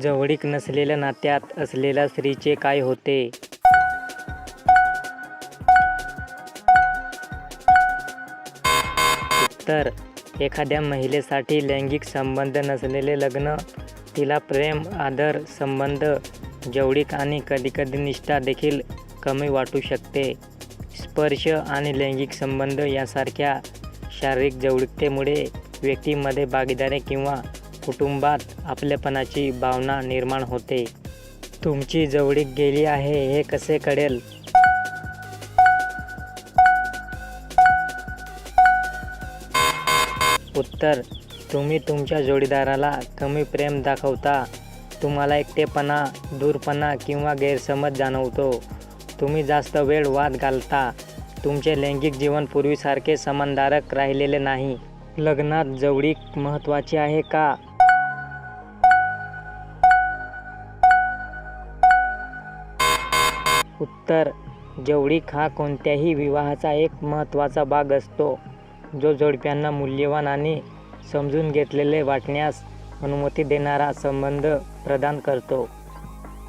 जवळीक नसलेल्या नात्यात असलेल्या स्त्रीचे काय होते? उत्तर: एखाद्या महिलेसाठी लैंगिक संबंध नसलेले लग्न तिला प्रेम, आदर, संबंध, जवळीक आणि कधीकधी निष्ठा देखील कमी वाटू शकते. स्पर्श आणि लैंगिक संबंध यासारख्या शारीरिक जवळीकतेमुळे व्यक्तीमध्ये भागीदारी किंवा कुटुंबात आपलेपणाची भावना निर्माण होते. तुमची जवळीक गेली आहे हे कसे कळेल? उत्तर: तुम्ही तुमच्या जोडीदाराला कमी प्रेम दाखवता, तुम्हाला एकटेपणा, दूरपणा किंवा गैरसमज जाणवतो, तुम्ही जास्त वेळ वाद घालता, तुमचे लैंगिक जीवन पूर्वीसारखे समाधानकारक राहिलेले नाही. लग्नात जवळीक महत्त्वाची आहे का? उत्तर: जवळीक हा कोणत्याही विवाहाचा एक महत्त्वाचा भाग असतो, जो जोडप्यांना मूल्यवान आणि समजून घेतलेले वाटण्यास अनुमती देणारा संबंध प्रदान करतो.